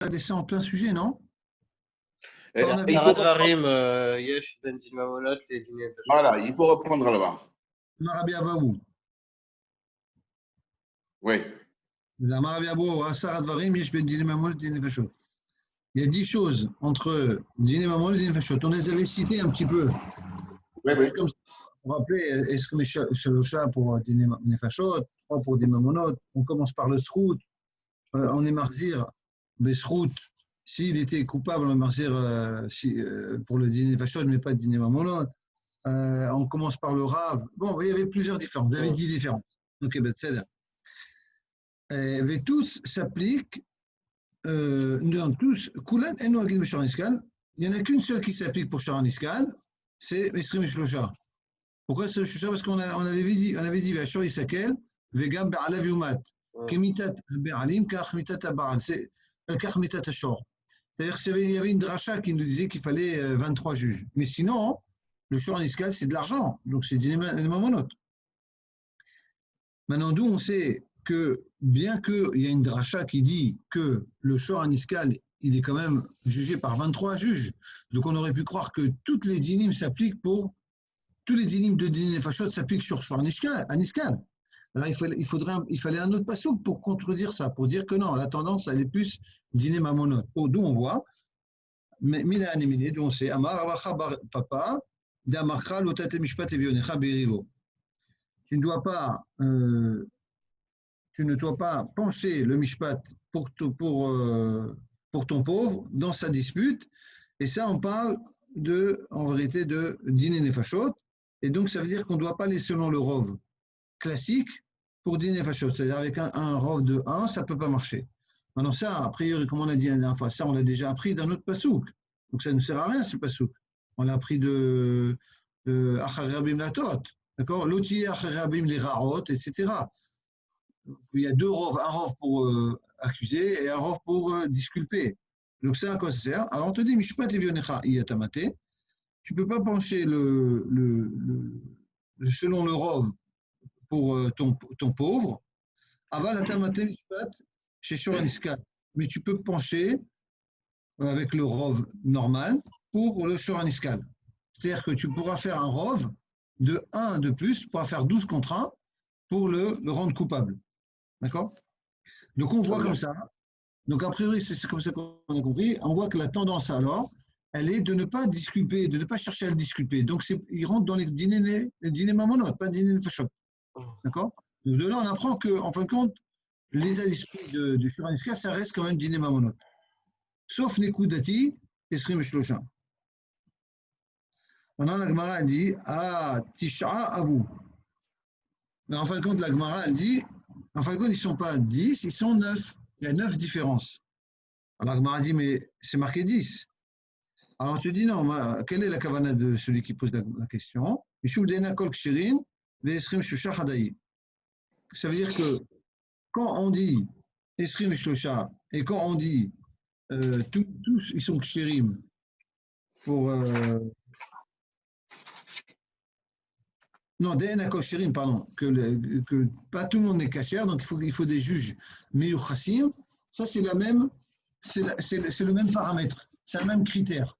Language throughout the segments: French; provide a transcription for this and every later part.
laissé en plein sujet, non? Il faut reprendre. Voilà, il faut reprendre là-bas. Rabbi Abaou. Oui. Il y a 10 choses entre Dîner Mamon et Dîner Fachot. On les avait citées un petit peu. Oui, oui. Comme ça, vous vous rappelez, est-ce que Shalocha pour Dîner Fachot, 3 pour des Mamonot, on commence par le Srout, on est Marzir, Besrout, s'il était coupable, on est Marzir pour le Dîner Fachot, mais pas Dîner Mamonot. On commence par le Rav. Bon, il y avait plusieurs différences. Vous avez 10 différences. Ok, ben, c'est ça. Et tous s'appliquent. Tous, Koulan et Noagim Sharaniskan, il n'y en a qu'une seule qui s'applique pour Sharaniskan, c'est Esrim Shlosha. Pourquoi Esrim Shlosha? Parce qu'on avait dit, Vachor Isakel, Vegam Be'alav Yumat, Kemitat Be'alim, Kachmitat Abaran, c'est Kachmitat Ashor. C'est-à-dire qu'il y avait une dracha qui nous disait qu'il fallait 23 juges. Mais sinon, le Sharaniskan, c'est de l'argent, donc c'est des mamonot. Maintenant, d'où on sait que bien qu'il y a une dracha qui dit que le shor aniskal, il est quand même jugé par 23 juges. Donc on aurait pu croire que toutes les dynimes s'appliquent pour tous les dynimes de dynim fachot s'appliquent sur shor aniskal. Alors il fallait un autre passouk pour contredire ça, pour dire que non, la tendance elle est plus dynim amonot. D'où on voit, mais d'où on sait, Amar Avacha Papa, d'Amarcha Lotate Mishpat Evionecha Berivo. Tu ne dois pas pencher le mishpat pour ton pauvre dans sa dispute. Et ça, on parle en vérité de dîner nefashot. Et donc, ça veut dire qu'on ne doit pas aller selon le rov classique pour dîner nefashot. C'est-à-dire avec un rov de 1, ça ne peut pas marcher. Maintenant, ça, a priori, comme on a dit la dernière fois, ça, on l'a déjà appris dans notre pasouk. Donc, ça ne sert à rien, ce pasouk. On l'a appris de Achar Rabim Latot. D'accord? L'outil Achar Rabim les Raot, etc. Il y a 2 rovs, un rov pour accuser et un rov pour disculper. Donc ça, à quoi ça sert? Alors on te dit, Mishpat Evionecha Iyatamate, tu ne peux pas pencher selon le rov pour ton pauvre. Aval Atamate Mishpat chez Shoraniska. Mais tu peux pencher avec le rov normal pour le Shoraniskal. C'est-à-dire que tu pourras faire un rov de 1 de plus, tu pourras faire 12 contre 1 pour le rendre coupable. D'accord? Donc on voit comme ça. Donc a priori, c'est comme ça qu'on a compris. On voit que la tendance alors, elle est de ne pas disculper, de ne pas chercher à le disculper. Donc il rentre dans les dîners mamonot, pas dîners fachot. D'accord? Donc de là, on apprend qu'en fin de compte, l'état d'esprit du Shuraniska, ça reste quand même dîner mamonot. Sauf Nekudati et Srim Shlosha. Maintenant, la Gemara a dit, Tisha à vous. Mais en fin de compte, la Gemara a dit, en fin de compte, ils ne sont pas 10, ils sont 9. Il y a 9 différences. Alors, la Gemara dit, mais c'est marqué 10. Alors, tu dis, non, quelle est la kavana de celui qui pose la question? Ça veut dire que quand on dit Esrim Shlosha et quand on dit tous ils sont kshirim pour. Non, DNA Kosherim, pardon, que pas tout le monde est kasher, donc il faut des juges. Mais Chassim, ça c'est le même paramètre, c'est le même critère.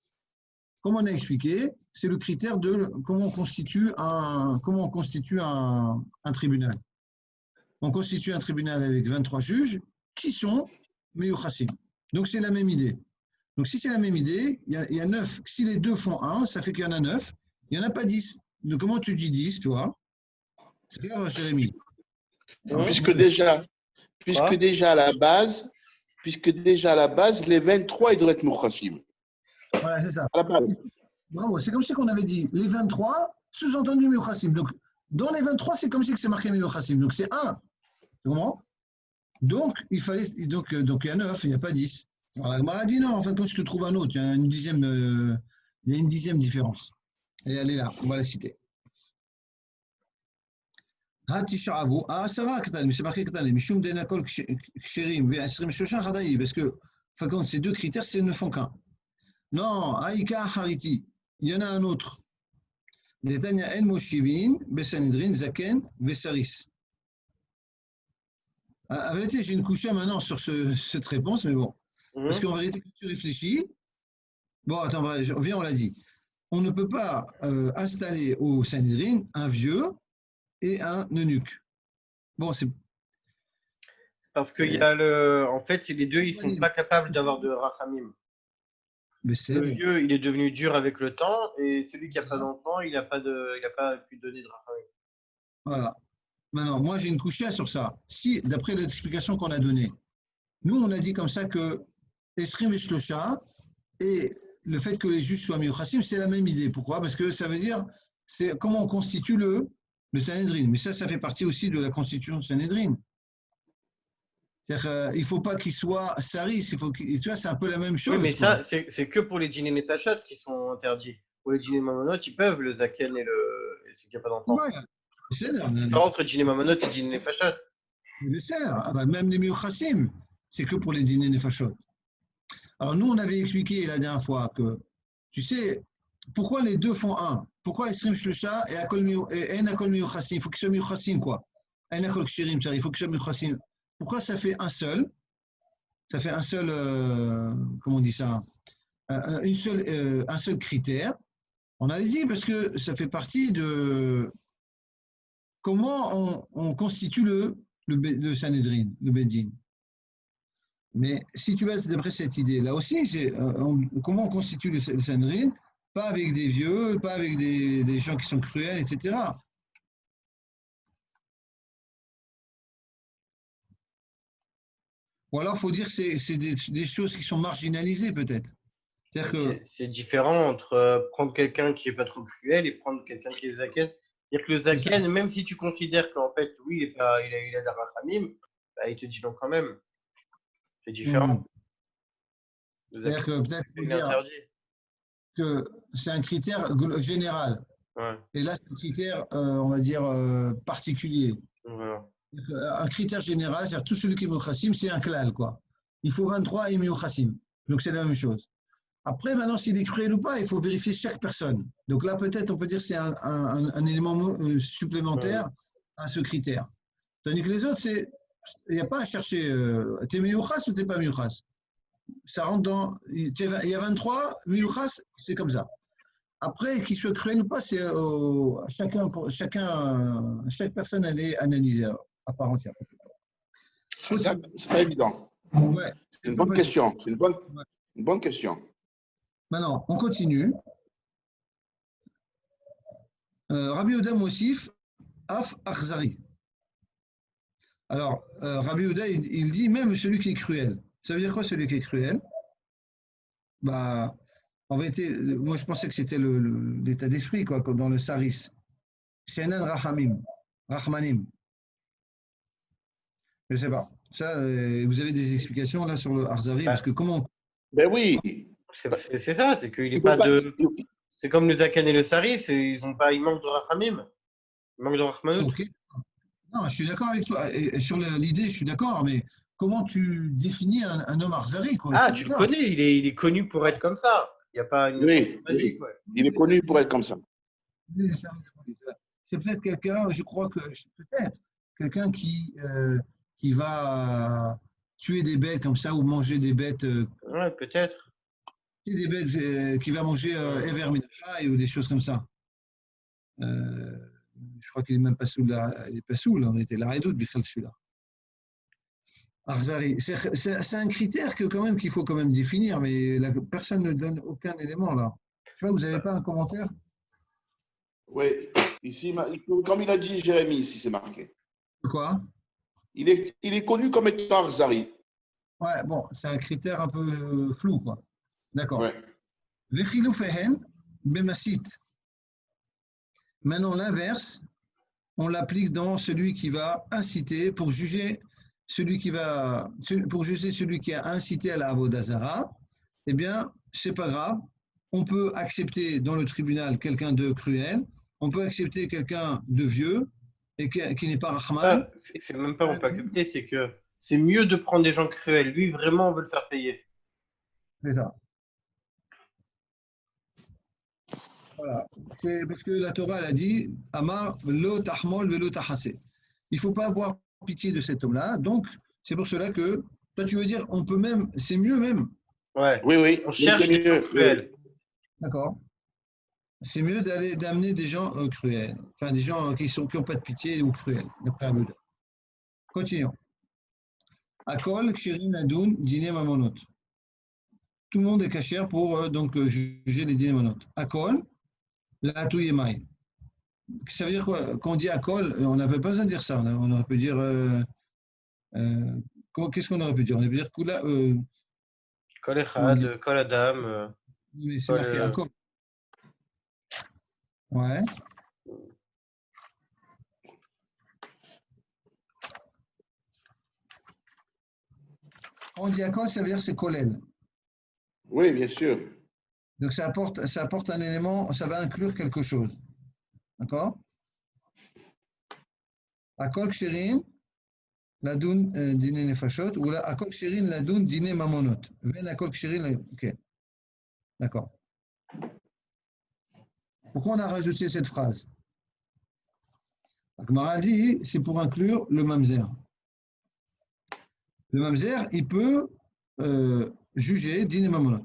Comme on a expliqué, c'est le critère de comment on constitue un tribunal. On constitue un tribunal avec 23 juges qui sont Meyuchassim. Donc c'est la même idée. Donc si c'est la même idée, il y a 9. Si les deux font 1, ça fait qu'il y en a 9. Il n'y en a pas 10. Donc comment tu dis 10, toi? C'est clair, Jérémy? Puisque déjà à la base, les 23, ils doivent être Mouchassim. Voilà, c'est ça. À la base. Bravo, c'est comme si on avait dit les 23, sous-entendu Meyuchassim. Donc dans les 23, c'est comme si c'est marqué Meyuchassim. Donc c'est 1. Tu comprends? Donc il y a 9, il n'y a pas 10. Alors la Gemara a dit non, en fin de compte, je te trouve un autre. Il y a une dixième différence. Et elle est là, on va la citer. Parce que, en fin de compte, ces 2 critères, ne font qu'un. Non, Aïka Hariti, il y en a un autre. Netanya En Moshivin, Besanidrin, Zaken, Vesaris. En vérité, j'ai une couche maintenant sur cette réponse, mais bon. Parce qu'en vérité, quand tu réfléchis, bon, attends, viens, on l'a dit. On ne peut pas installer au Sanhedrin un vieux et un eunuque. Bon, c'est. Parce qu'il y a en fait, les deux, ils sont pas capables d'avoir de rachamim. Mais Le vieux, il est devenu dur avec le temps, et celui qui n'a pas d'enfant, il n'a pas pu donner de rachamim. Voilà. Maintenant, moi, j'ai une couchée sur ça. Si, d'après l'explication qu'on a donnée, nous, on a dit comme ça que Esrim et Shlosha et le fait que les juges soient Miyuchassim, c'est la même idée. Pourquoi? Parce que ça veut dire, c'est comment on constitue le Sanhedrin. Mais ça fait partie aussi de la constitution du Sanhedrin. C'est-à-dire, il ne faut pas qu'il soit saris. Tu vois, c'est un peu la même chose. Oui, mais ça, c'est que pour les dîners Netachot qui sont interdits. Pour les dîners Mamonot, ils peuvent, le Zaken et celui qui n'a pas d'enfant. Ouais, c'est la différence entre dîner Mamonot et dîner Nefashot. Même les Miyuchassim, c'est que pour les dîners Nefashot. Alors, nous, on avait expliqué la dernière fois que, tu sais, pourquoi les deux font un? Pourquoi Esrim Shlosha et En Akol Miyuchassim? Il faut qu'ils soient Miyuchassim, quoi. En Akol Kshirim, il faut qu'ils soient Miyuchassim. Pourquoi ça fait un seul? Ça fait un seul, comment on dit ça? Un seul critère. On avait dit parce que ça fait partie de comment on constitue le Sanhedrin, le Beddin. Mais si tu vas d'après cette idée, là aussi, comment on constitue le Sanhedrin? Pas avec des vieux, pas avec des gens qui sont cruels, etc. Ou alors, il faut dire que c'est des choses qui sont marginalisées, peut-être. C'est différent entre prendre quelqu'un qui n'est pas trop cruel et prendre quelqu'un qui est Zaken. C'est-à-dire que le Zaken, même si tu considères qu'en fait, oui, il a des rachamim, bah, il te dit non quand même. C'est différent. C'est-à-dire que peut-être faut dire que c'est un critère général. Ouais. Et là, c'est un critère, on va dire, particulier. Voilà. Un critère général, c'est-à-dire tout celui qui est Miyuchassim, c'est un klal, quoi. Il faut 23 et Miyuchassim. Donc c'est la même chose. Après, maintenant, s'il est cruel ou pas, il faut vérifier chaque personne. Donc là, peut-être, on peut dire que c'est un élément supplémentaire à ce critère. Tandis que les autres, il n'y a pas à chercher. T'es Miyuchas ou t'es pas Miyuchas? Ça rentre dans. Il y a 23, Miyuchas, c'est comme ça. Après, qu'il soit cruel ou pas, c'est chaque personne, elle est analysée à part entière. C'est pas évident. Ouais. C'est une bonne question. C'est une bonne question. Maintenant, on continue. Rabbi Yehuda Mosif, Af Akhzari. Alors, Rabbi Yehuda, il dit même celui qui est cruel. Ça veut dire quoi, celui qui est cruel? Bah, en vérité, moi je pensais que c'était l'état d'esprit, quoi, comme dans le Saris. Shenan Rachamim, Rachmanim. Je ne sais pas. Ça, vous avez des explications là sur le Akhzari? Parce que comment. Ben oui. C'est ça, c'est qu'il n'est pas de. C'est comme le Zaken et le Saris, ils manquent de Rachamim. Ils manquent de Rachmanut. Ok. Non, je suis d'accord avec toi. Et sur l'idée, je suis d'accord, mais comment tu définis un homme Akhzari, quoi? Ah, tu le connais, il est connu pour être comme ça. Il n'y a pas une oui, magique. Oui. Ouais. Il est connu pour être comme ça. C'est peut-être quelqu'un, je crois que peut-être quelqu'un qui va tuer des bêtes comme ça ou manger des bêtes. Ouais, peut-être. Des bêtes qui va manger Ever Minachai ou des choses comme ça. Je crois qu'il n'est même pas sous là. Il n'est pas sous là. On était là et d'autres, celui-là. Akhzari, c'est un critère que quand même qu'il faut quand même définir, mais personne ne donne aucun élément là. Tu vois, vous n'avez pas un commentaire? Oui, ici, comme il a dit Jérémie, ici c'est marqué. Quoi? Il est connu comme étant Akhzari. Ouais, bon, c'est un critère un peu flou, quoi. D'accord. Ouais. Vechilou fehen, bemasit. Maintenant, l'inverse, on l'applique dans celui qui va inciter pour juger celui qui a incité à la Avodazara. Eh bien, c'est pas grave. On peut accepter dans le tribunal quelqu'un de cruel, on peut accepter quelqu'un de vieux et qui n'est pas Rahman. C'est même pas on peut accepter, c'est que c'est mieux de prendre des gens cruels. Lui, vraiment, on veut le faire payer. C'est ça. Voilà. C'est parce que la Torah, elle a dit Amar lo tahmol velo tahase. Il ne faut pas avoir pitié de cet homme-là. Donc, c'est pour cela que Toi, tu veux dire, on peut même, c'est mieux même. Ouais. Oui, oui. On Mais cherche c'est des gens mieux. cruels. D'accord. C'est mieux d'amener des gens cruels. Enfin, des gens qui n'ont pas de pitié ou cruels, d'après Abouda. Continuons. Akol, Kshirin, Adoun, Dîner, Mamonot. Tout le monde est cachère pour juger les dîners mamonot. Akol, la Touyemaï. Ça veut dire quoi? Quand on dit Akol, on n'avait pas besoin de dire ça. On aurait pu dire. Qu'est-ce qu'on aurait pu dire? On aurait pu dire Kula. Kol Comment on dit? Echad, Kol Adam, Mais c'est Kol. marqué Akol. Ouais. Quand on dit Akol, ça veut dire c'est Kolel. Oui, bien sûr. Donc ça apporte un élément, ça va inclure quelque chose. D'accord? Akol Kshirin, Ladoun Dîner Nefashot, ou là, Akol Kshirin, Ladoun Dîner Mamonot. Ven Akol Kshirin, ok. D'accord. Pourquoi on a rajouté cette phrase? La Gemara dit, c'est pour inclure le mamzer. Le mamzer, il peut juger dîner mamonot.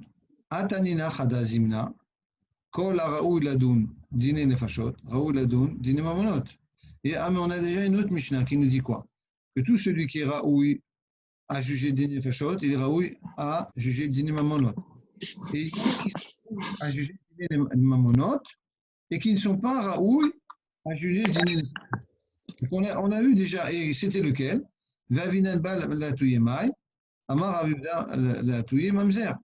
Atanina chada zimna, kol haraoui ladoun dîner nefashot, raoui ladoun dîner mamonot. Et mais on a déjà une autre Mishnah qui nous dit quoi? Que tout celui qui est raoui à juger dîner nefashot, il est raoui à juger dîner mamonot. Et il y en a qui sont à juger dîner mamonot et qui ne sont pas raoui à juger dîner nefashot. On a eu déjà, et c'était lequel? Vavinan bal la tuyemai, Amar Aviv la touye mamzer.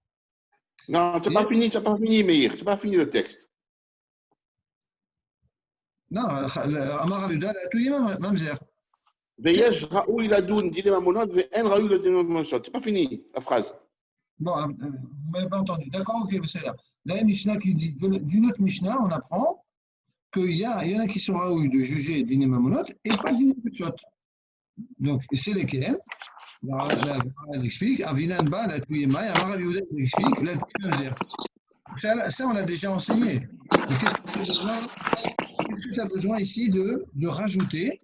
Non, tu n'as pas fini, Meir. Tu n'as pas fini le texte. Non, Amar Aviv la touye mamzer. Veyesh Raoui Ladoun, Dile Mamonot, Ve'en Raoui Ladoun Mamonot. Tu n'as pas fini la phrase. Bon, vous ne m'avez pas entendu. D'accord, ok, c'est là. Là, il y a une Mishnah qui dit, d'une autre Mishnah, on apprend qu'il y en a qui sont raouis de juger dîner mamonot et pas dîner putchot. Donc, c'est lesquels? Elle explique, Avinan ba la touye mai, Amar Aviv la explique, la touye mamzer. Ça, on l'a déjà enseigné. Mais qu'est-ce que tu as besoin ici de rajouter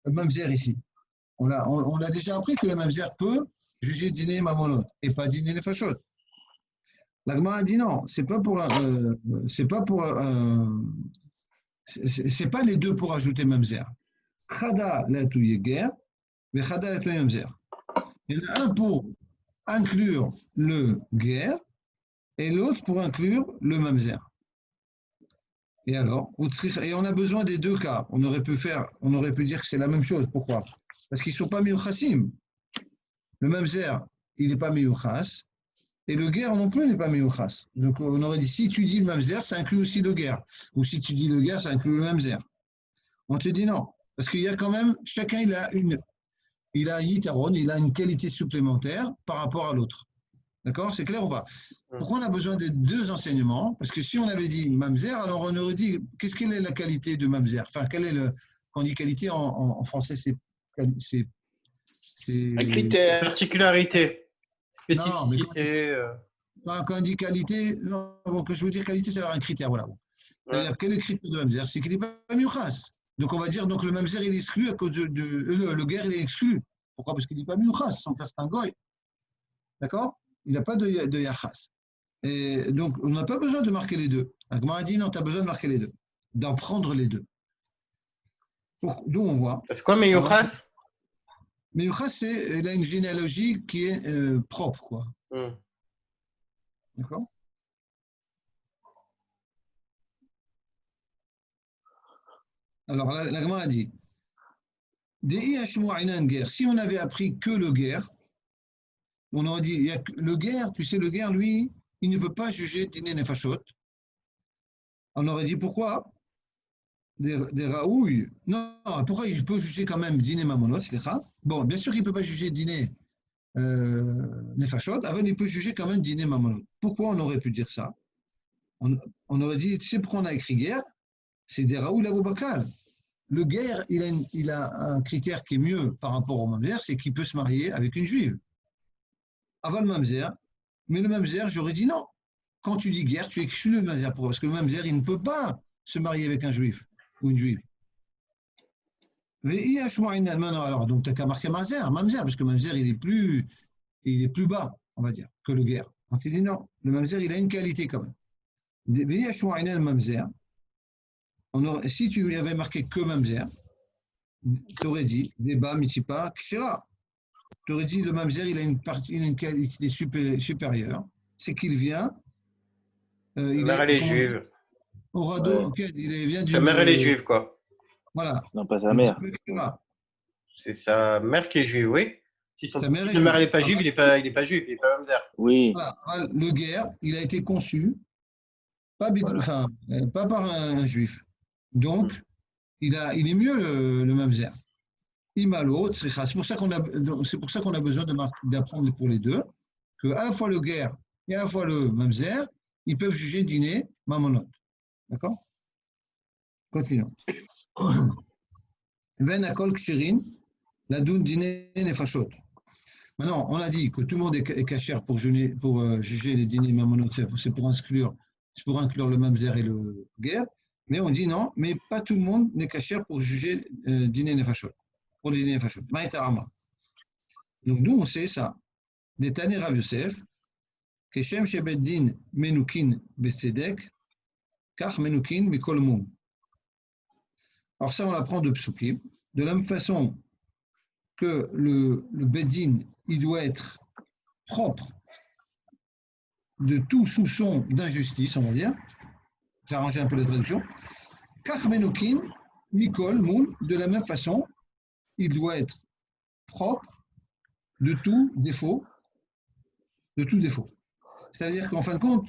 le mamzer ici? On a déjà appris que le mamzer peut juger dîner mamonot et pas dîner les fachot. La Gemara a dit non, c'est pas les deux pour ajouter mamzer. Chada la touye guerre, mais chada la touye mamzer. Il y en a un pour inclure le guerre et l'autre pour inclure le mamzer. Et alors, et on a besoin des deux cas. On aurait pu dire que c'est la même chose. Pourquoi? Parce qu'ils ne sont pas miyuchasim. Le mamzer, il n'est pas miyuchas, et le guerre non plus n'est pas miyuchas. Donc on aurait dit, si tu dis le mamzer, ça inclut aussi le guerre. Ou si tu dis le guerre, ça inclut le mamzer. On te dit non. Parce qu'il y a quand même, chacun il a yitaron, il a une qualité supplémentaire par rapport à l'autre. D'accord? C'est clair ou pas? Pourquoi on a besoin de deux enseignements? Parce que si on avait dit mamzer, alors on aurait dit quelle est la qualité de mamzer? Enfin, quel est quand on dit qualité en français, c'est un critère. Particularité. Non, mais Spécificité. quand on dit qualité, non, bon, que je veux dire qualité, ça va avoir un critère. Voilà. C'est-à-dire, quel est le critère de mamzer? C'est qu'il n'est pas miuchas. Donc on va dire donc le mamzer il est exclu à cause le guerre il est exclu. Pourquoi? Parce qu'il n'est pas miuchas, son père c'est un goy. D'accord? Il n'a pas de yachas. Et donc, on n'a pas besoin de marquer les deux. Agma a dit non, tu as besoin de marquer les deux, d'en prendre les deux. D'où on voit. C'est quoi, Meyuchas? Meyuchas, il a une généalogie qui est propre, quoi. D'accord? Alors, l'Agma a dit si on avait appris que le guerre, on aurait dit le guerre, tu sais, le guerre, lui, il ne peut pas juger dîner nefashot. On aurait dit pourquoi? Des raouilles. Non, pourquoi il peut juger quand même dîner mamonot? Bon, bien sûr qu'il ne peut pas juger dîner nefashot, avant il peut juger quand même dîner mamonot. Pourquoi on aurait pu dire ça? On aurait dit, tu sais pourquoi on a écrit guerre? C'est des raouilles l'avobakal. Le guerre, il a un critère qui est mieux par rapport au mamzer, c'est qu'il peut se marier avec une juive. Avant le mamzer, mais le mamzer, j'aurais dit non. Quand tu dis guerre, tu exclus le mamzer. Pourquoi? Parce que le mamzer, il ne peut pas se marier avec un juif ou une juive. Alors, donc tu n'as qu'à marquer mamzer, parce que mamzer, il est plus il est plus bas, on va dire, que le guerre. Donc il dit non, le mamzer, il a une qualité quand même. Le mamzer, si tu avais marqué que mamzer, tu aurais dit débat, mitipa, kshira. Tu aurais dit le mamzer, il a une qualité supérieure, c'est qu'il vient. Sa mère, elle est juive. Au radeau, okay, il vient Sa mère, elle est juive, quoi. Voilà. Non, pas sa mère. C'est sa mère qui est juive, oui. Si sa mère n'est pas juive, il n'est pas juif, il n'est pas mamzer. Oui. Voilà. Le guerre, il a été conçu pas par un juif. Donc, il est mieux le mamzer. Imalo, c'est pour ça qu'on a besoin d'apprendre pour les deux que à la fois le guerre et à la fois le mamzer, ils peuvent juger dîner mamonot. D'accord? Continuons. Ven akol kshirin, la doun dîner nefashot. Maintenant, on a dit que tout le monde est cachère pour juger les dîners mamonot, c'est pour inclure le mamzer et le guerre. Mais on dit non, mais pas tout le monde n'est cachère pour juger dîner nefashot. Pour les dîners nefashot. Maïtarama. Donc nous, on sait ça. Des Tani Rav Yosef, Keshem Shebeddin Menukin Besedek, Kach Menukin Mikol Mum. Alors ça, on l'apprend de Psukim. De la même façon que le Beddin, il doit être propre de tout soupçon d'injustice, on va dire. J'ai arrangé un peu la traduction. Kach Menukin Mikol Mum, de la même façon, il doit être propre de tout défaut. C'est-à-dire qu'en fin de compte,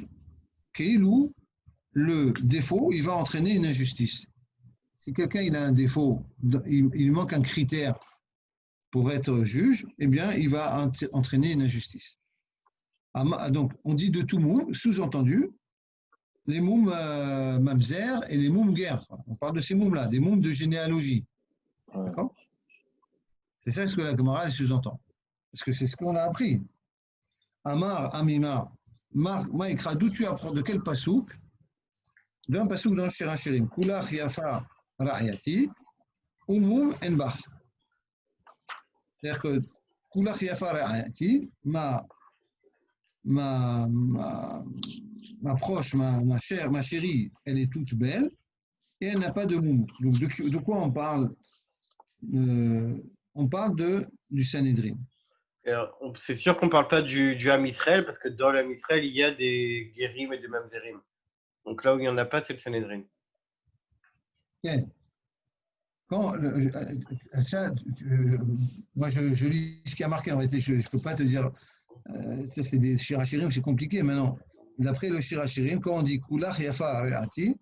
le défaut, il va entraîner une injustice. Si quelqu'un il a un défaut, il manque un critère pour être juge, eh bien, il va entraîner une injustice. Donc, on dit de tout moum, sous-entendu, les moum mamzer et les moum guerre. On parle de ces moums-là, des moums de généalogie. D'accord? C'est ça ce que la Gemara sous-entend. Parce que c'est ce qu'on a appris. Amar, Amimar, Maïkra, d'où tu apprends, de quel pasouk? D'un pasouk dans le Shirachirim. Kulach Yafa Ra'yati, Umum Enbach. C'est-à-dire que Kulach Yafa Ra'yati, ma proche, ma chère, ma chérie, elle est toute belle et elle n'a pas de moum. Donc de quoi on parle? On parle du Sanhédrin. C'est sûr qu'on ne parle pas du Ham Israël, parce que dans le Ham Israël, il y a des guérim et des mamzerim. Donc là où il n'y en a pas, c'est le Sanhédrin. Okay. Moi, je lis ce qui a marqué. En réalité, je ne peux pas te dire. C'est des shirachirim, c'est compliqué maintenant. D'après le shirachirim, quand on dit Kulach Yafa Areati,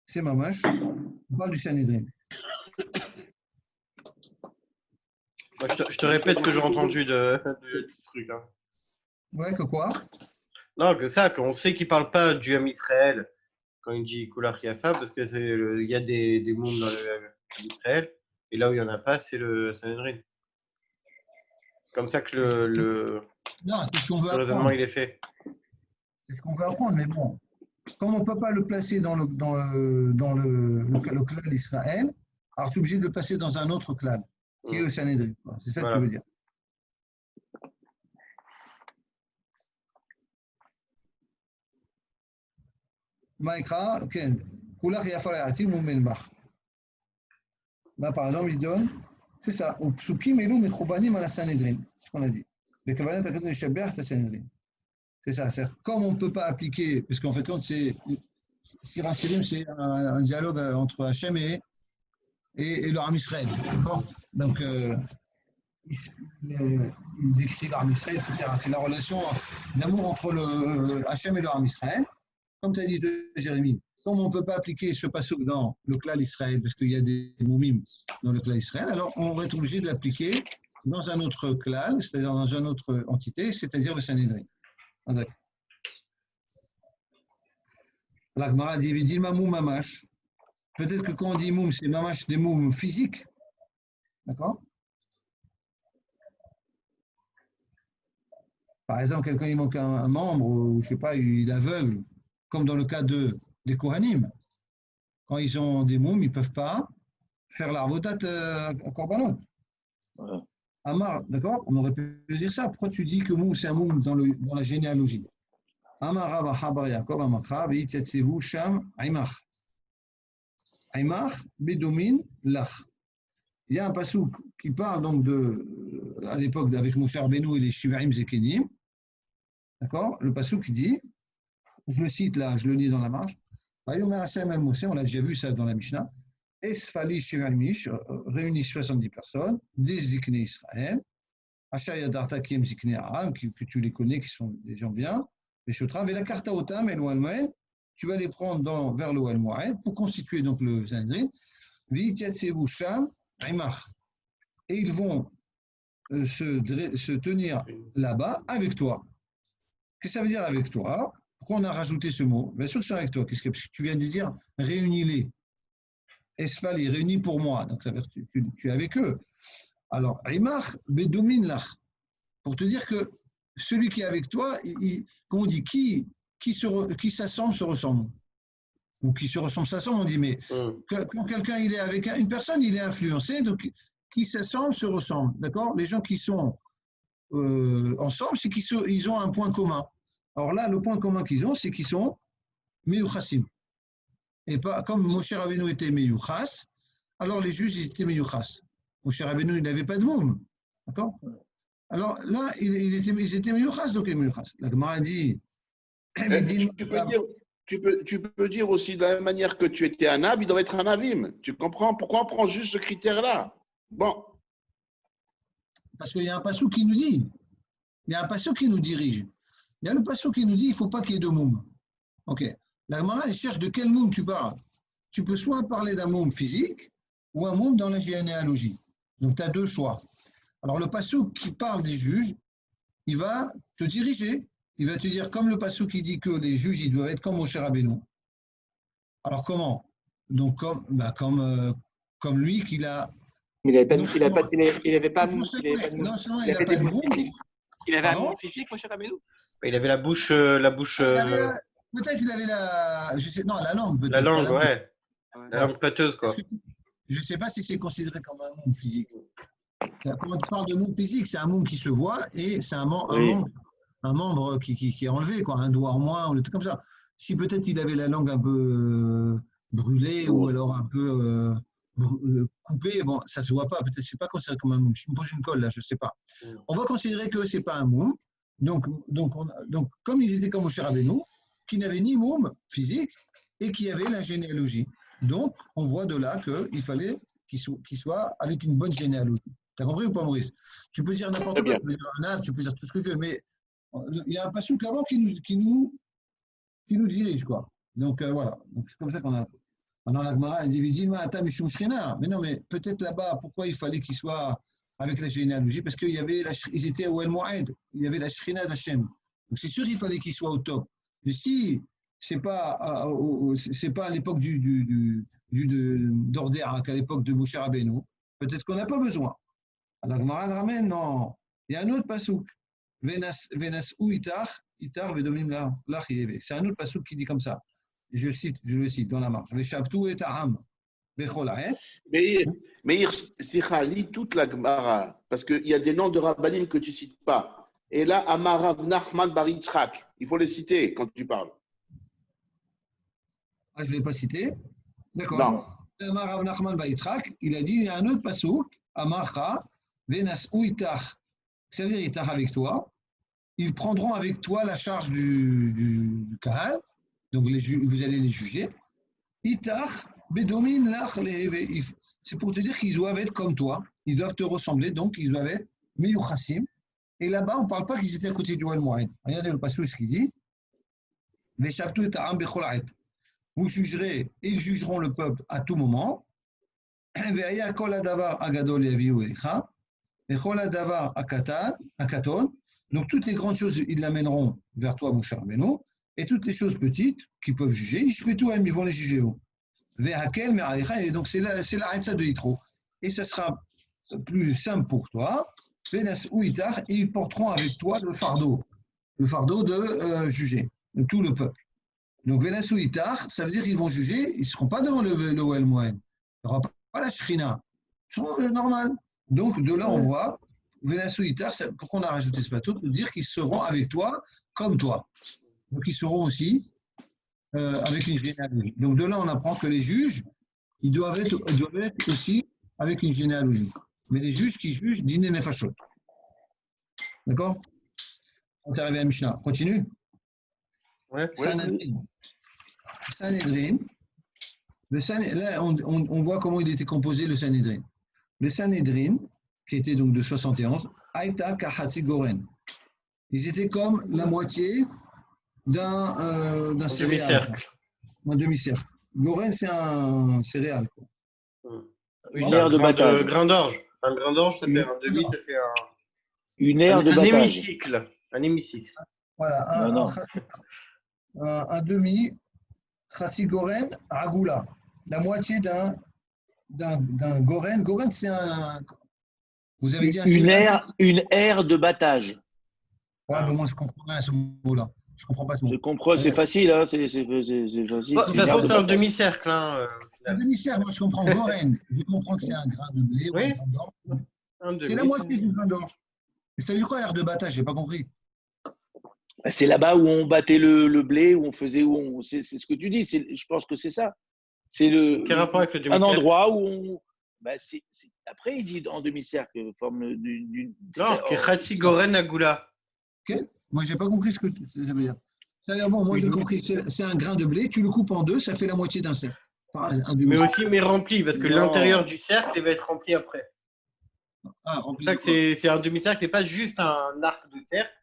c'est mamash, on parle du Sanhédrin. Je te répète ce que j'ai entendu du truc. Hein. Ouais, que quoi? Non, qu'on sait qu'il ne parle pas du Ham Israël quand il dit Kulach Yafa, parce qu'il y a des moums dans le Ham Israël, et là où il n'y en a pas, c'est le Sanhédrin. Comme ça que le raisonnement il est fait. C'est ce qu'on veut apprendre, mais bon, comme on ne peut pas le placer dans le clan d'Israël, alors tu es obligé de le placer dans un autre clan, qui est le Sanhédrin. C'est ça que tu veux dire. Maïkra, Kulach Yafarayati Moumenbach. Là, par exemple, il donne, c'est ça, ou Psukim Elou Mechouvanim à la Sanhédrin, c'est ce qu'on a dit. Le Kavanet Akadon Yeshaber, c'est Sanhédrin. C'est ça, c'est comme on ne peut pas appliquer, parce qu'en fait, c'est Sirachirim, c'est un dialogue entre Hachem et le Ham Israël. Donc, il décrit le Ham Israël, etc. C'est la relation d'amour entre le Hachem et le Ham Israël. Comme tu as dit, Jérémie, comme on ne peut pas appliquer ce passouk dans le clan Israël, parce qu'il y a des moumim dans le clan Israël, alors on va être obligé de l'appliquer dans un autre clan, c'est-à-dire dans une autre entité, c'est-à-dire le Sanhédrin. La Gemara dit Vidilma moum mamash. Peut-être que quand on dit moum, c'est mamash des moum physiques. D'accord? Par exemple, quelqu'un il manque un membre, ou je ne sais pas, il est aveugle, comme dans le cas des Kohanim. Quand ils ont des moums, ils ne peuvent pas faire l'arvodat à Korbanot. Amar, d'accord? On aurait pu dire ça. Pourquoi tu dis que Moum, c'est un Moum dans la généalogie? Amar Rav Habar Yaakov Amakra, Veityatsevou Sham Aimach. Aimach Bedomin Lach. Il y a un passouk qui parle donc à l'époque avec Moshe Rabbeinu et les Shivarim Zekenim. D'accord? Le passouk qui dit, je le cite là, je le lis dans la marge. Vayomer Hashem el Moshe, on l'a déjà vu ça dans la Mishnah. Esfali Shivarim Ish, réunit 70 personnes, des Zikne Israël, Hachaya Darta Kiem Zikne Aram, que tu les connais, qui sont des gens bien, les Shotrav, et la Karta Otam et l'Oal Moed, tu vas les prendre vers l'Oal Moed pour constituer donc le Zandrin. V'yityatsevou Sham Aimach. Et ils vont se tenir là-bas avec toi. Qu'est-ce que ça veut dire avec toi? Pourquoi on a rajouté ce mot? Bien sûr que c'est avec toi. Parce que tu viens de dire réunis-les. Esfal est réunis pour moi. Donc ça veut dire que tu es avec eux. Alors, Aimach Bedomin Lach. Pour te dire que celui qui est avec toi, comme on dit, qui s'assemble se ressemble. Ou qui se ressemble s'assemble, on dit, mais quand quelqu'un il est avec une personne, il est influencé, donc qui s'assemble se ressemble. D'accord? Les gens qui sont ensemble, c'est qu'ils ont un point commun. Alors là, le point commun qu'ils ont, c'est qu'ils sont meyuchasim. Et pas comme Moshe Rabbeinu était meyuchas, alors les juges ils étaient meyuchas. Moshe Rabbeinu, il n'avait pas de moum. D'accord? Alors là, ils étaient meyuchas, donc ils étaient meyuchas. La Gemara dit. Tu peux dire aussi de la même manière que tu étais un av, il doit être un avim. Tu comprends? Pourquoi on prend juste ce critère-là? Bon. Parce qu'il y a un passouk qui nous dit. Il y a un passouk qui nous dirige. Il y a le passouk qui nous dit il ne faut pas qu'il y ait de moum. Ok. La Gemara, elle cherche de quel moum tu parles. Tu peux soit parler d'un moum physique ou un moum dans la généalogie. Donc tu as deux choix. Alors le passouk qui parle des juges, il va te diriger. Il va te dire, comme le passouk qui dit que les juges ils doivent être comme Moshe Rabbeinu. Alors comment? Donc comme lui qu'il a. Mais il n'avait pas de moum physique. Il avait un moum physique, Moshe Rabbeinu. Il avait la bouche. Peut-être il avait la langue. La langue, ouais. La langue pâteuse, quoi. Je ne sais pas si c'est considéré comme un moum physique. Quand tu parles de moum physique, c'est un moum qui se voit et c'est un membre qui est enlevé, quoi, un doigt en moins, ou des trucs comme ça. Si peut-être il avait la langue un peu brûlée ou alors un peu coupée, bon, ça ne se voit pas, peut-être c'est pas considéré comme un moum. Je me pose une colle là, je ne sais pas. On va considérer que ce n'est pas un moum. Donc, comme ils étaient comme Moshe Rabbeinu, qui n'avaient ni moum physique et qui avaient la généalogie. Donc, on voit de là qu'il fallait qu'il soit avec une bonne généalogie. Tu as compris ou pas, Maurice? Tu peux dire n'importe quoi, tu peux dire un ave, tu peux dire tout ce que tu veux, mais il y a un passouk avant qui nous dirige, quoi. Donc, voilà. Donc, c'est comme ça qu'on a. Maintenant, la Gemara, elle dit, mais non, mais peut-être là-bas, pourquoi il fallait qu'il soit avec la généalogie? Parce qu'ils étaient au El Moed, il y avait la Shrina d'Hachem. Donc, c'est sûr qu'il fallait qu'il soit au top. Mais si c'est pas à l'époque d'Ordéa, qu'à l'époque de Moshe Rabbeinu, peut-être qu'on n'a pas besoin. Alors, la Gemara le ramène, non. Il y a un autre passouk. Venas ou itar vedomim lach yeve. C'est un autre passouk qui dit comme ça. Je le cite dans la marge. Veshavtu et aram bechol ha'et. Mais lis toute la Gemara, parce qu'il y a des noms de rabbanim que tu ne cites pas. Et là, Amarav Nachman bar Yitzhak, il faut les citer quand tu parles. Ah, je ne l'ai pas cité. D'accord. Non. Amarav Nachman bar Yitzhak, il a dit il y a un autre passouk, Amarcha, Venas ou itar. Ça veut dire itar avec toi. Ils prendront avec toi la charge du Kahal, donc vous allez les juger. Itar, Bedomim, Lach, c'est pour te dire qu'ils doivent être comme toi, ils doivent te ressembler, donc ils doivent être Meyuchassim. Et là-bas, on ne parle pas qu'ils étaient à côté du Wal Moed. Regardez le passage ce qu'il dit. Veshavtu et Aram bechol ha'et. Vous jugerez, et ils jugeront le peuple à tout moment. Ve'aya kol hadavar agadol yaviu elecha. Vechol hadavar akaton. Donc, toutes les grandes choses, ils l'amèneront vers toi, Moshe Rabbeinu, et toutes les choses petites qu'ils peuvent juger, ils vont les juger. Et donc, c'est la Haïtsa de Yitro. Et ça sera plus simple pour toi. Venas ou Itar, et ils porteront avec toi le fardeau de juger, de tout le peuple. Donc, Venas ou Itar, ça veut dire qu'ils vont juger, ils ne seront pas devant le Oel Moed. Il n'y aura pas la Shrina. Ils seront normal. Donc, de là, on voit pourquoi on a rajouté ce bateau? Pour dire qu'ils seront avec toi comme toi. Donc ils seront aussi avec une généalogie. Donc de là, on apprend que les juges, ils doivent être aussi avec une généalogie. Mais les juges qui jugent, dîner nefashot. D'accord? On est arrivé à Mishnah. Continue. Ouais. Sanhedrin. Là, on voit comment il était composé le Sanhedrin. Le Sanhedrin, qui était donc de 71, Aïta Kahatsi Goren. Ils étaient comme la moitié d'un céréal. Un demi-cercle. Goren, c'est un céréal. Quoi. Une aire de battage. Grain d'orge. Un grain d'orge, ça fait un demi, ça fait une aire de battage. Un hémicycle. Voilà, un demi, Khatsi Goren, Ragoula. La moitié d'un Goren. Goren, c'est un. Vous avez dit une aire de battage. Ouais, mais moi, je comprends pas ce mot-là. Je comprends pas ce mot. Je comprends, c'est facile, hein, c'est facile. De toute façon, c'est un demi-cercle. Hein, un demi-cercle, moi, je comprends Goren. Je comprends que c'est un grain de blé ou un grain d'orge. C'est la moitié du grain d'orge. Ça veut dire quoi, aire de battage? J'ai pas compris. C'est là-bas où on battait le blé, où on faisait, c'est ce que tu dis. Je pense que c'est ça. C'est quel rapport avec le demi-cercle? Un endroit où on. Après, il dit en demi-cercle, forme d'une. Non, c'est Khatsi Goren Agoula. Ok. Moi, j'ai pas compris ce que ça veut dire. Ça veut dire, bon, moi, j'ai compris. C'est un grain de blé. Tu le coupes en deux, ça fait la moitié d'un cercle. Mais rempli, parce que l'intérieur du cercle, il va être rempli après. Ah, rempli. C'est pour ça que c'est un demi-cercle. C'est pas juste un arc de cercle.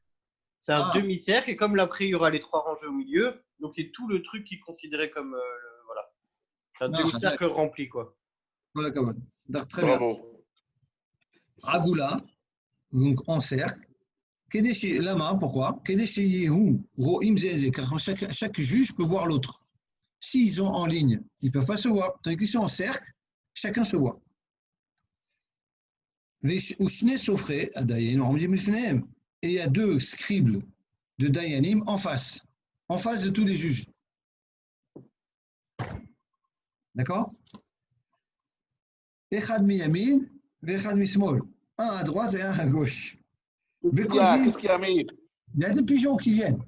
C'est un demi-cercle, et comme après, il y aura les 3 rangées au milieu, donc c'est tout le truc qui est considéré comme, voilà, un demi-cercle rempli, quoi. Voilà, très bien. Ragoula, donc en cercle. Lama, pourquoi? Car chaque juge peut voir l'autre. S'ils sont en ligne, ils ne peuvent pas se voir. Tandis qu'ils sont en cercle, chacun se voit. Et il y a 2 scribes de Dayanim en face de tous les juges. D'accord? Echad miyamin, vechad mismol. Un à droite et un à gauche. Qu'est-ce qu'il y a, Meir? Il y a des pigeons qui viennent.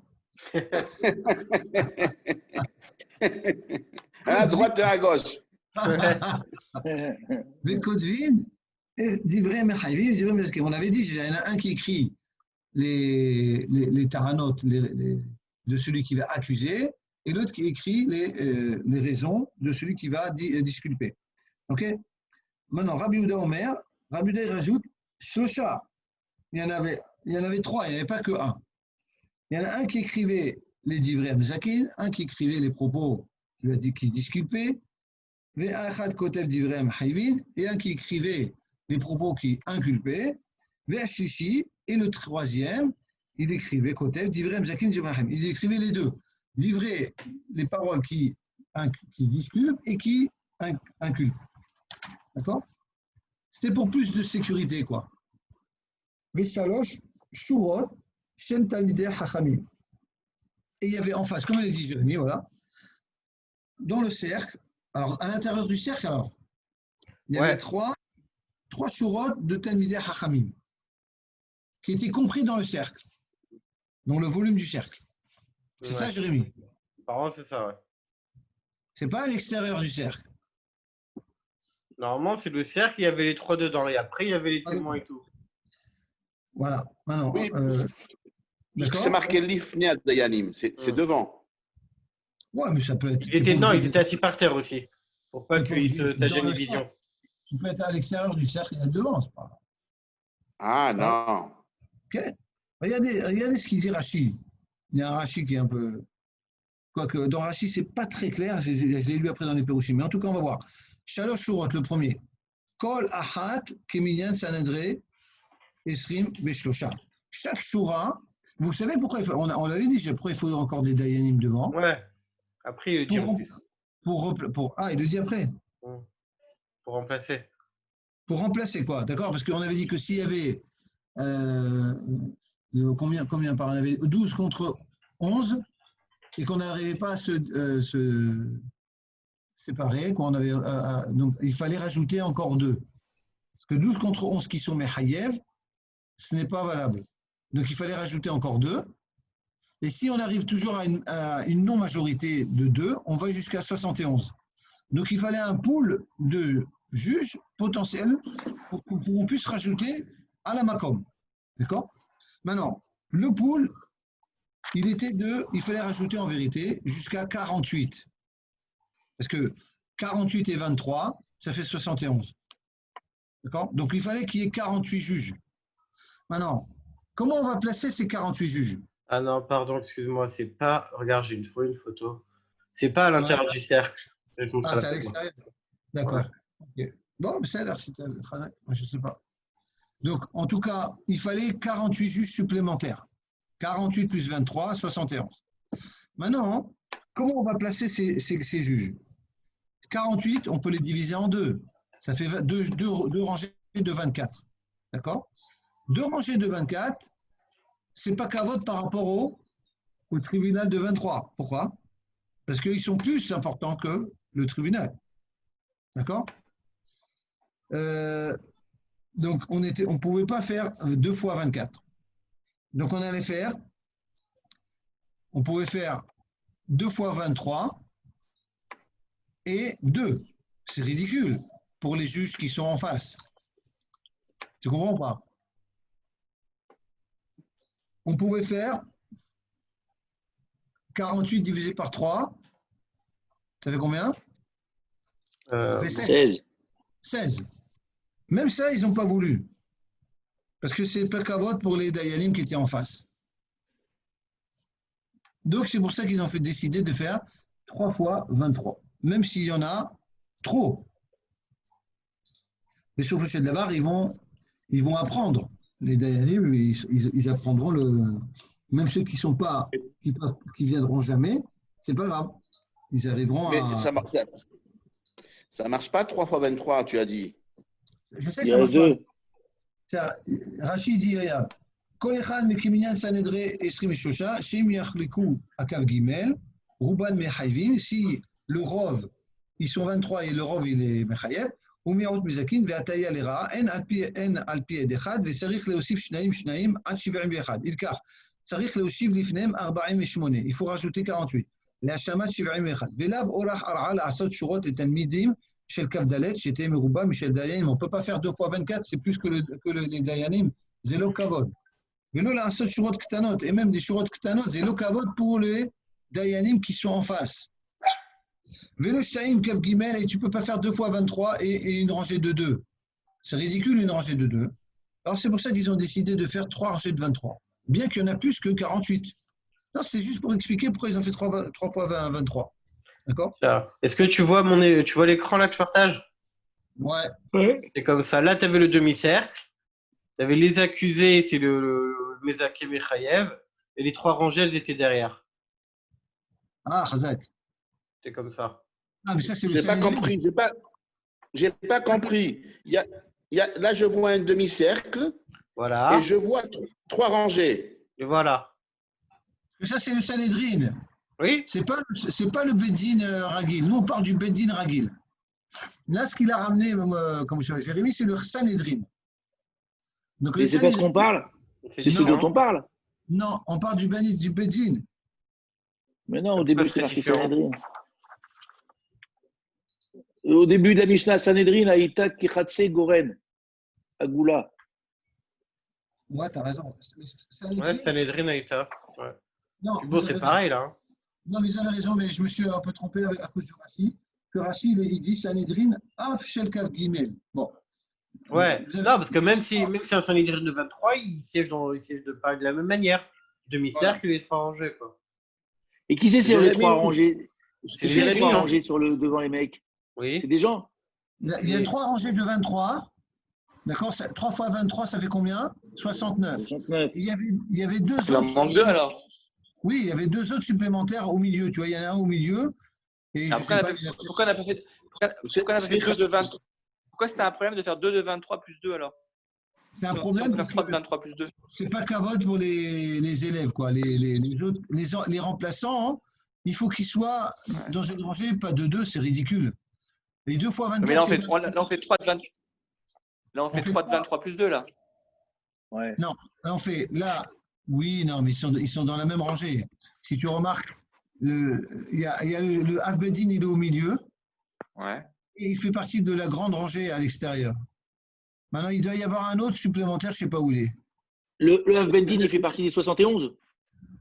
À droite et à gauche. On avait dit, il y en a un qui écrit les taranotes de celui qui va accuser et l'autre qui écrit les raisons de celui qui va disculper. Ok? Maintenant, Rabbi Yehuda Omer, Rabbi Yehuda rajoute Shosha. Il y en avait 3, il n'y en avait pas que un. Il y en a un qui écrivait les divrei mzakin, un qui écrivait les propos qui disculpaient, ve'achad kotev divrei mahayvin, et un qui écrivait les propos qui inculpaient, ve'ashishi, et le 3e, il écrivait kotev divrei mzakin jemahim. Il écrivait les 2. Divrei, les paroles qui disculpent et qui inculpent. D'accord? C'était pour plus de sécurité, quoi. Veshalosh, Shurot, Shen Talmidei Hachamim. Et il y avait en face, comme l'a dit Jérémie, voilà, dans le cercle, alors à l'intérieur du cercle, alors, il y avait 3 Shurot de Talmidei Hachamim, qui étaient compris dans le cercle, dans le volume du cercle. C'est ça, Jérémie? Apparemment, c'est ça, ouais. C'est pas à l'extérieur du cercle. Normalement, c'est le cercle, il y avait les 3 dedans, et après, il y avait les témoins et tout. Voilà, maintenant. Oui, c'est marqué l'Ifnei Dayanim, c'est devant. Ouais, mais ça peut être. Il était assis par terre aussi, pour pas qu'il se gêne les visions. Tu peux être à l'extérieur du cercle et à devant, c'est pas. Ah non. Ok. Regardez ce qu'il dit Rashi. Il y a un Rashi qui est un peu. Quoique, dans Rashi, c'est pas très clair, je l'ai lu après dans les Pérushim, mais en tout cas, on va voir. Shalosh Shurot, le premier. Kol Achat, Keminyan Sanhedrin, Esrim, Veshlosha. Chaque Shura, vous savez pourquoi on l'avait dit, pourquoi il faut encore des Dayanim devant? Ouais. Après, il le dit. Il le dit après. Pour remplacer. Pour remplacer quoi? D'accord? Parce qu'on avait dit que s'il y avait combien par an? Il y avait 12 contre 11 et qu'on n'arrivait pas à se séparer, donc il fallait rajouter encore 2. Parce que 12 contre 11 qui sont Mechayev, ce n'est pas valable. Donc, il fallait rajouter encore 2. Et si on arrive toujours à une non-majorité de 2, on va jusqu'à 71. Donc, il fallait un pool de juges potentiels pour qu'on puisse rajouter à la Macom. D'accord? Maintenant, le pool, il fallait rajouter en vérité jusqu'à 48. Parce que 48 et 23, ça fait 71. D'accord? Donc, il fallait qu'il y ait 48 juges. Maintenant, comment on va placer ces 48 juges? Ah non, pardon, excuse-moi, c'est pas. Regarde, j'ai trouvé une photo. C'est pas à l'intérieur du cercle. Ah, c'est à l'extérieur. D'accord. Okay. Bon, c'est là, je ne sais pas. Donc, en tout cas, il fallait 48 juges supplémentaires. 48 plus 23, 71. Maintenant, comment on va placer ces juges? 48, on peut les diviser en 2. Ça fait deux rangées de 24. D'accord? 2 rangées de 24, ce n'est pas qu'à vote par rapport au tribunal de 23. Pourquoi? Parce qu'ils sont plus importants que le tribunal. D'accord? Donc, on ne pouvait pas faire 2 fois 24. Donc, on pouvait faire 2 fois 23 et 2. C'est ridicule pour les juges qui sont en face. Tu comprends pas? On pouvait faire 48 divisé par 3. Ça fait combien? Ça fait 16. 16. Même ça, ils n'ont pas voulu. Parce que c'est pas qu'à vote pour les Dayanim qui étaient en face. Donc, c'est pour ça qu'ils ont fait décider de faire 3 fois 23. Même s'il y en a trop. Les chauffeurs de Lavar, ils vont apprendre. Les Dayanim, ils apprendront même ceux qui sont pas, qui viendront jamais, c'est pas grave. Ils arriveront Mais à. Ça marche pas 3 fois 23, tu as dit. Je sais que Il y ça a marche deux. pas. Rachid dit, regarde. כל אחד מקמניין סנהדרי 23, שאם יחלקו הקו ג' רובן מחייבים, si le rov, ils sont 23 et le rov il est מחייב, ומיעוט מזכין והטיה לרעה, אין על פי עד אחד, וצריך להוסיף שניים עד 71. אם כך, צריך להושיב לפניהם 48, il faut rajouter 48, להשלמת 71, ולאו אורח הרעה לעשות שורות לתלמידים של כף ד' שתהיה מרובה משל דיינים. On ne peut pas faire 2 fois 24, c'est plus que les דיינים, זה לא כבוד. ולא לעשות שורות קטנות, et même des שורות קטנות, זה לא כבוד pour les דיינים qui sont en face. ולא שתיים כף ג', et tu ne peux pas faire 2 fois 23 et une rangée de 2. C'est ridicule une rangée de 2. Alors c'est pour ça qu'ils ont décidé de faire 3 rangées de 23, bien qu'il y en a plus que 48. Non, c'est juste pour expliquer pourquoi ils ont fait 3 fois 23. D'accord? Est-ce que tu vois l'écran là que je partage? Ouais. C'est comme ça. Là, tu avais le demi-cercle. Tu avais les accusés, c'est le Mezaké Mechayev. Et les 3 rangées, elles étaient derrière. Ah, Khazak. C'est comme ça. Ah, mais ça, c'est J'ai pas compris. J'ai pas compris. Là, je vois un demi-cercle. Voilà. Et je vois 3 rangées. Et voilà. Ça, c'est le Sanhedrin. Oui. C'est pas le Beddin Ragil. Nous, on parle du Beddin Ragil. Là, ce qu'il a ramené, comme Jérémy, c'est le Sanhedrin. Donc, Mais c'est pas ce qu'on parle. C'est ce dont on parle. Non, on parle du Beddin. Mais non, au début, c'était marqué Sanhedrin. Au début de la Mishnah, Sanhedrin, Aïta, Kichatse, Goren, Agoula. Ouais, t'as raison. Ouais, Sanhedrin Aïta. Ouais. Non, bon, c'est pareil là. Hein. Non, vous avez raison, mais je me suis un peu trompé à cause de Rachid. Que Rachid, il dit Sanhedrin, Af Shel Kav Gimel. Bon. Ouais, non, parce que même si un Sanhedrin de 23, il siège de la même manière. Demi-cercle et les 3 rangées, quoi. Et qui c'est les 3 rangées? C'est les 3 rangées sur devant les mecs. Oui. C'est des gens. Il y a 3 rangées de 23. D'accord? 3 fois 23, ça fait combien? 69. 69. Il y avait 2 autres. Il en manque 2 alors. Oui, il y avait 2 autres supplémentaires au milieu. Tu vois, il y en a un au milieu. Et pourquoi on n'a pas fait 2 de 23? Pourquoi c'était un problème de faire 2 de 23 plus 2 alors? C'est un problème. Faire 3 de 23 plus 2. C'est pas qu'un vote pour les élèves, quoi. Les remplaçants, hein, il faut qu'ils soient dans une rangée, pas de 2, c'est ridicule. Et 2 fois 24. Mais là, on fait 3 de 23. Là, on fait 3 de 23 plus 2 là. Ouais. Non, on fait là, oui, non, mais ils sont dans la même rangée. Si tu remarques, il y a le Avbedin, il est au milieu, Ouais. et il fait partie de la grande rangée à l'extérieur. Maintenant, il doit y avoir un autre supplémentaire, je ne sais pas où il est. Le Hav Beddin, il fait partie des 71.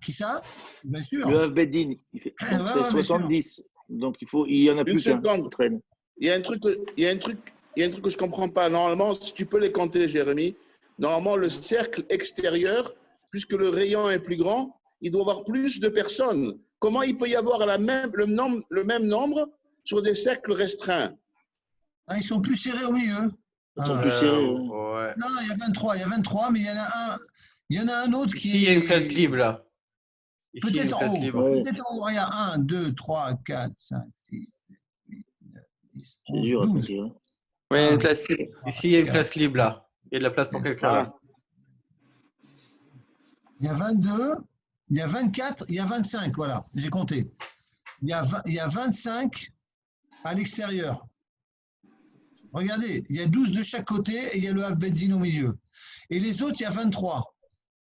Qui ça? Bien sûr. Le Hav Beddin, Ouais, donc c'est ouais, bien sûr. 70. Donc il y en a Une plus qu'un seconde. qui traîne. Il y a un truc que je ne comprends pas. Normalement, si tu peux les compter, Jérémy, normalement, le cercle extérieur, puisque le rayon est plus grand, il doit y avoir plus de personnes. Comment il peut y avoir le même nombre sur des cercles restreints? Ah, ils sont plus serrés au milieu. Ils sont Ah. plus serrés. Ouais. Non, il y a 23, mais il y en a un autre qui Ici, il y a une place est libre, là. Ici, il y a une peut-être en place haut. libre. Ouais. Peut-être en haut, regarde, 1, 2, 3, 4, 5, 6, 7, 8, 9, 10, C'est 11, dur à 12. compter. Hein. Oui, Ah. une place cible. Ici, il y a une place libre, là. Il y a de la place pour quelqu'un, là. Il y a 22, il y a 24, il y a 25, voilà, j'ai compté. Il y a 25 à l'extérieur. Regardez, il y a 12 de chaque côté et il y a le Abbeddin au milieu. Et les autres, il y a 23.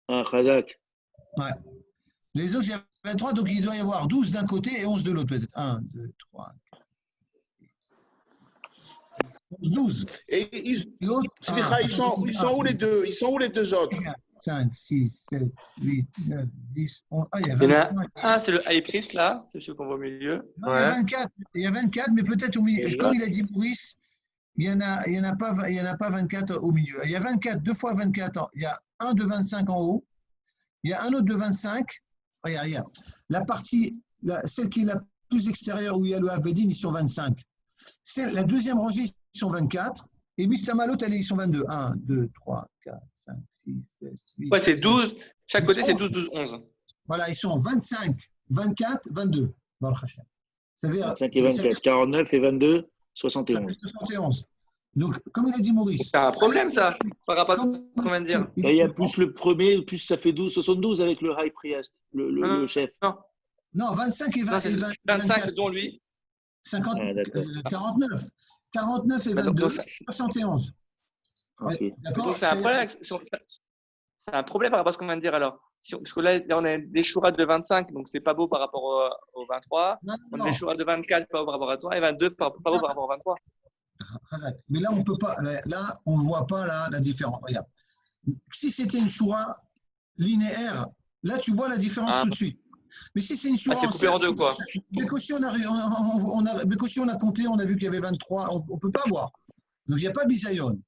Ah, Khazak. Ouais. Les autres, il y a 23, donc il doit y avoir 12 d'un côté et 11 de l'autre, peut-être. 1, 2, 3, 12. Et L'autre, Slicha, ils sont où les deux? Ils sont où les deux autres? 5, 6, 7, 8, 9, 10, 11. Ah, il y a Il y en a 23. un, c'est le high priest là, c'est celui qu'on voit au milieu. Non, il y a 24, mais peut-être au milieu. Et Comme là- il a dit Maurice, il n'y en a pas 24 au milieu. Il y a 24, 2 fois 24. Il y a un de 25 en haut. Il y a un autre de 25. Regarde. La partie, celle qui est la plus extérieure où il y a le Havedin, ils sont 25. La deuxième rangée, ils sont 24. Et Missamalot, ils sont 22. 1, 2, 3, 4, 5, 6, 7, 8. Ouais, c'est 12. Chaque côté, c'est 12, 12, 11. Voilà, ils sont 25, 24, 22. Baruch Hashem. Ça veut dire- 25 et 24. 49 et 22, ça fait 71. 71. Donc, comme il a dit Maurice. C'est un problème, ça, par rapport à ce qu'on vient de dire. Là, il y a plus le premier, plus ça fait 12, 72 avec le High Priest, le chef. Non, Non, 25 et 20, non, c'est 25 dont lui. 50, Ah, d'accord. 49. 49 et 22, Donc, 71. Ok. D'accord. donc c'est un problème. C'est un problème par rapport à ce qu'on vient de dire alors. Parce que là, on a des chourats de 25, donc c'est pas beau par rapport au 23. Non, On non, a des chourats de 24, pas beau par rapport à toi, et 22, pas beau par rapport au 23. mais là, on peut pas. Là, on ne voit pas la différence. Regarde. Si c'était une choura linéaire, là, tu vois la différence Ah. tout de suite. Mais si c'est une choura Ah, c'est coupé en deux, quoi. Bécochi, on a compté, on a vu qu'il y avait 23, on ne peut pas voir. Donc, il n'y a pas bisayon.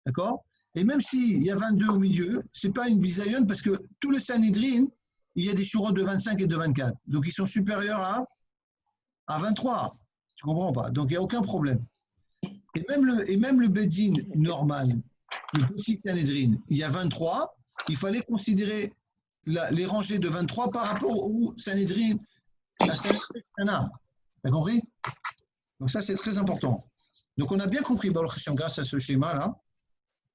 D'accord. Et même s'il y a 22 au milieu, ce n'est pas une bisayon parce que tout le Sanhedrin, il y a des chourots de 25 et de 24. Donc, ils sont supérieurs à 23. Tu ne comprends pas. Donc, il n'y a aucun problème. Et même le Bedin normal, le petit Sanhedrin, il y a 23. Il fallait considérer les rangées de 23 par rapport au Sanhedrin. La Sanhedrin, t'as compris? Donc ça, c'est très important. Donc on a bien compris, Baruch Hashem, grâce à ce schéma-là,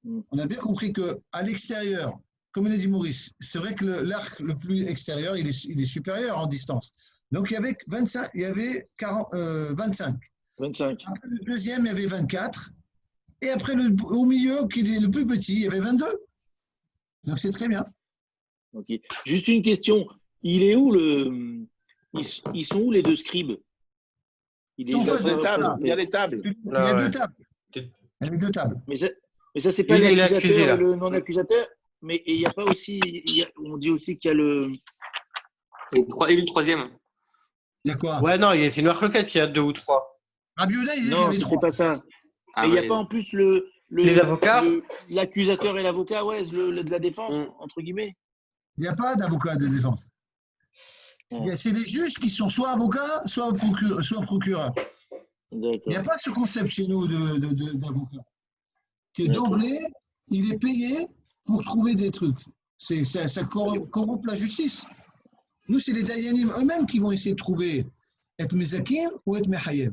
on a bien compris qu'à l'extérieur, comme il a dit Maurice, c'est vrai que l'arc le plus extérieur, il est supérieur en distance. Donc il y avait 25, il y avait 25. 25. Après le deuxième, il y avait 24. Et après, au milieu, qui est le plus petit, il y avait 22. Donc c'est très bien. Ok. Juste une question. Il est où ils sont où les deux scribes? Il est En Il y a face des de- tables. là. Il y a des tables. Il y Ah a ouais. deux tables. Il y a deux tables. Mais ça c'est pas Il est l'accusateur accusé, là. et le non-accusateur. Mais il n'y a pas aussi. On dit aussi qu'il y a le. Et le troisième. Il y a quoi? Ouais, non, c'est une marloquette s'il y a 2 ou 3. Rabbi Yehuda, il y Non, avait c'était 3. pas ça. Ah, Mais il n'y a ouais. pas en plus Les avocats l'accusateur et l'avocat, ouais, de la défense, entre guillemets. Il n'y a pas d'avocat de défense. C'est les juges qui sont soit avocats, soit procureurs. Il n'y a D'accord. pas ce concept chez nous d'avocat. Que D'accord. d'emblée, il est payé pour trouver des trucs. Ça corrompt la justice. Nous, c'est les Dayanim eux-mêmes qui vont essayer de trouver être Mezakim ou être Mehayev.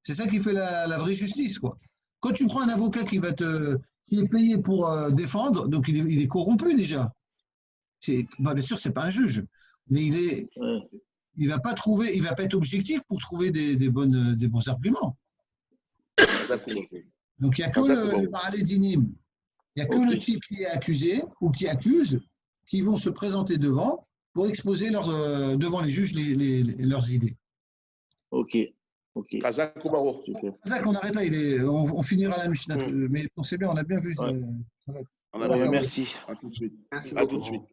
C'est ça qui fait la vraie justice, quoi. Quand tu prends un avocat qui est payé pour défendre, donc il est corrompu déjà. Bien sûr, c'est pas un juge, mais il va pas être objectif pour trouver des bons arguments. Donc il n'y a que le Baalei Dinim Il n'y a que Ok. le type qui est accusé ou qui accuse qui vont se présenter devant pour exposer devant les juges leurs idées. Ok. Ok. Razak ou Baruch. Super. C'est ça qu'on arrête là, on finira la Mishnah. Mais on sait bien, on a bien vu. Ouais. On a Ouais, bien. merci. À tout de suite. Merci À beaucoup. tout de suite.